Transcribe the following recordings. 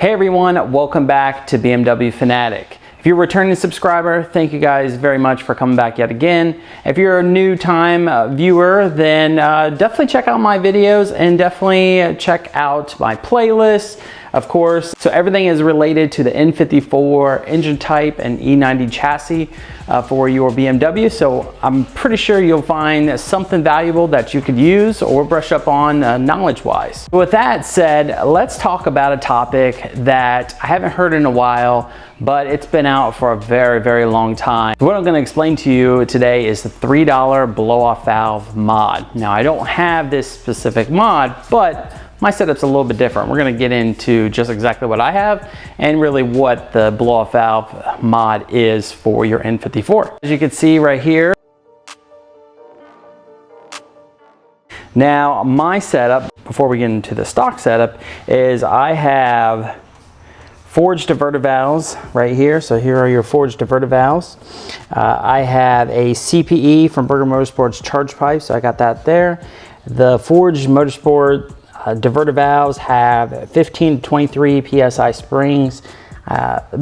Hey everyone, welcome back to BMW Fanatic. If you're a returning subscriber, thank you guys very much for coming back yet again. If you're a new time viewer, then definitely check out my videos and definitely check out my playlist, of course. So everything is related to the N54 engine type and E90 chassis for your BMW. So I'm pretty sure you'll find something valuable that you could use or brush up on knowledge-wise. With that said, let's talk about a topic that I haven't heard in a while, but it's been out for a very long time. What I'm going to explain to you today is the $3 blow-off valve mod. Now I don't have this specific mod, but my setup's a little bit different. We're going to get into just exactly what I have and really what the blow-off valve mod is for your N54. As you can see right here. Now my setup, before we get into the stock setup, is I have forged diverter valves right here. So here are your forged diverter valves. I have a CPE from Burger Motorsport's charge pipe, so I got that there. The forged motorsport diverter valves have 15 to 23 psi springs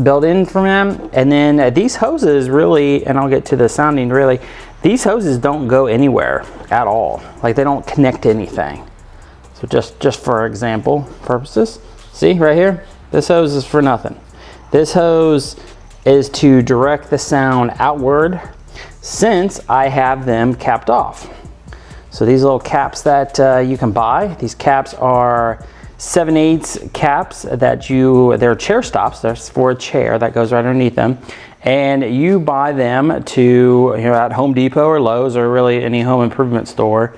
built in from them, and then these hoses really, and I'll get to the sounding, really these hoses don't go anywhere at all. Like, they don't connect to anything. So just for example purposes, see right here, this hose is for nothing. This hose is to direct the sound outward, since I have them capped off. So these little caps that you can buy, these caps are 7/8 caps that they're chair stops. That's for a chair that goes right underneath them. And you buy them to, at Home Depot or Lowe's or really any home improvement store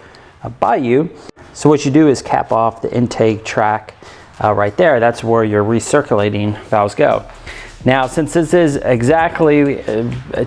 by you. So what you do is cap off the intake track right there. That's where your recirculating valves go. Now, since this is exactly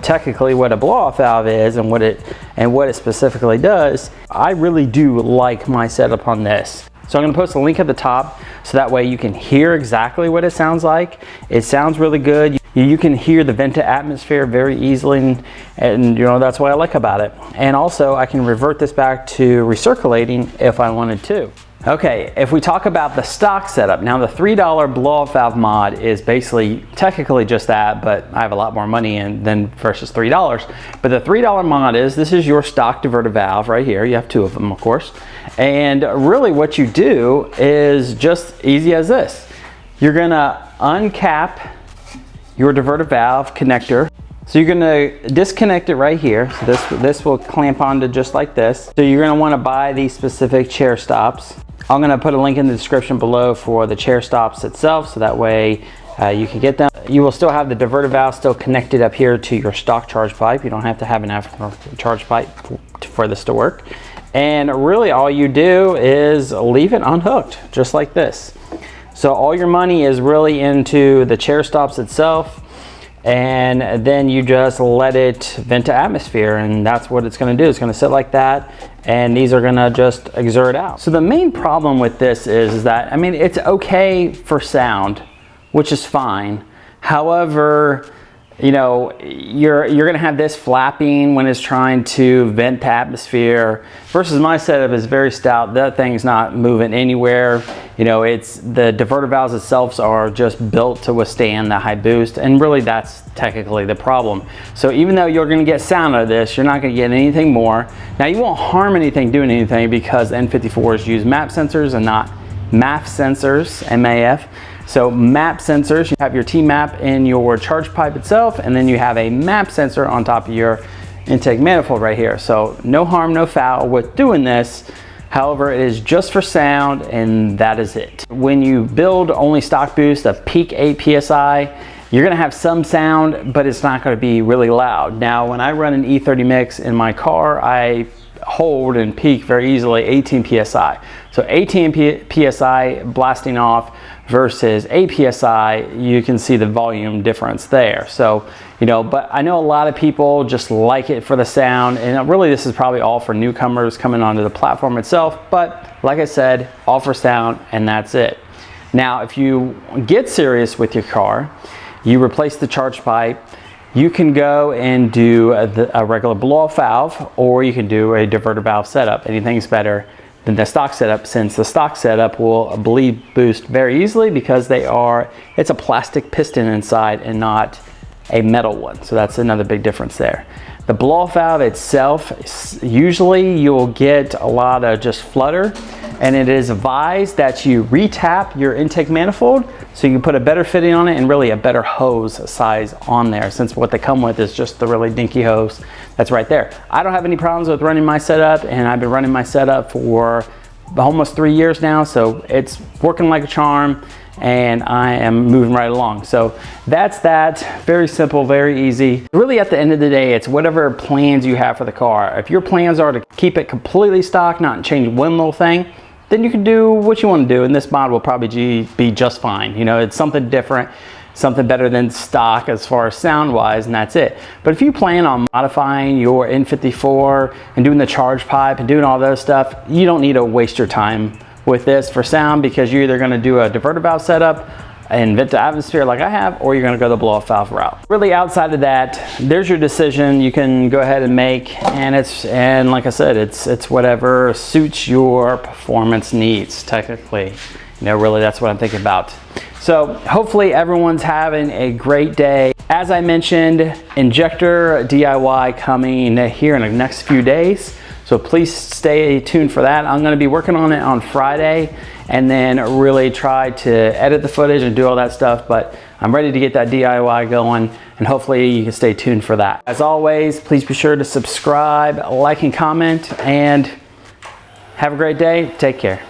technically what a blow-off valve is and what it specifically does, I really do like my setup on this. So I'm going to post a link at the top so that way you can hear exactly what it sounds like. It sounds really good. You can hear the vent to atmosphere very easily, and that's what I like about it. And also I can revert this back to recirculating if I wanted to. Okay, if we talk about the stock setup, now the $3 blow-off valve mod is basically technically just that, but I have a lot more money in than versus $3. But the $3 mod this is your stock diverter valve right here. You have two of them, of course. And really what you do is just easy as this. You're gonna uncap your diverter valve connector. So you're gonna disconnect it right here. So this will clamp onto just like this. So you're gonna wanna buy these specific chair stops. I'm gonna put a link in the description below for the chair stops itself, so that way you can get them. You will still have the diverter valve still connected up here to your stock charge pipe. You don't have to have an aftermarket charge pipe for this to work. And really all you do is leave it unhooked, just like this. So all your money is really into the chair stops itself, and then you just let it vent to atmosphere, and that's what it's going to do. It's going to sit like that, and these are going to just exert out. So the main problem with this is that, I mean, it's okay for sound, which is fine. However, you're going to have this flapping when it's trying to vent to atmosphere, versus my setup is very stout. That thing's not moving anywhere. It's the diverter valves itself are just built to withstand the high boost, and really that's technically the problem. So even though you're going to get sound out of this, you're not going to get anything more. Now you won't harm anything doing anything, because N54s use MAP sensors and not MAF sensors, MAF. So MAP sensors, you have your T-MAP in your charge pipe itself, and then you have a MAP sensor on top of your intake manifold right here. So no harm, no foul with doing this. However, it is just for sound, and that is it. When you build only stock boost of peak 8 PSI, you're gonna have some sound, but it's not gonna be really loud. Now, when I run an E30 mix in my car, I hold and peak very easily 18 PSI. So 18 PSI blasting off versus 8 PSI, you can see the volume difference there. So, but I know a lot of people just like it for the sound, and really this is probably all for newcomers coming onto the platform itself, but like I said, all for sound, and that's it. Now, if you get serious with your car, you replace the charge pipe, you can go and do a regular blow-off valve, or you can do a diverter valve setup. Anything's better than the stock setup, since the stock setup will bleed boost very easily because it's a plastic piston inside and not a metal one. So that's another big difference there. The blow-off valve itself, usually you'll get a lot of just flutter, and it is advised that you re-tap your intake manifold so you can put a better fitting on it and really a better hose size on there, since what they come with is just the really dinky hose that's right there. I don't have any problems with running my setup, and I've been running my setup for almost 3 years now, so it's working like a charm, and I am moving right along. So that's that. Very simple, very easy. Really, at the end of the day, it's whatever plans you have for the car. If your plans are to keep it completely stock, not change one little thing, then you can do what you want to do, and this mod will probably be just fine. You know, it's something different, something better than stock as far as sound wise, and that's it. But if you plan on modifying your N54 and doing the charge pipe and doing all those stuff, you don't need to waste your time with this for sound, because you're either going to do a diverter valve setup and vent to atmosphere like I have, or you're going to go the blow-off valve route. Really, outside of that, there's your decision you can go ahead and make, and like I said, it's whatever suits your performance needs. Technically, you know, really that's what I'm thinking about. So hopefully everyone's having a great day. As I mentioned, injector DIY coming here in the next few days. So please stay tuned for that. I'm gonna be working on it on Friday, and then really try to edit the footage and do all that stuff, but I'm ready to get that DIY going, and hopefully you can stay tuned for that. As always, please be sure to subscribe, like, and comment, and have a great day. Take care.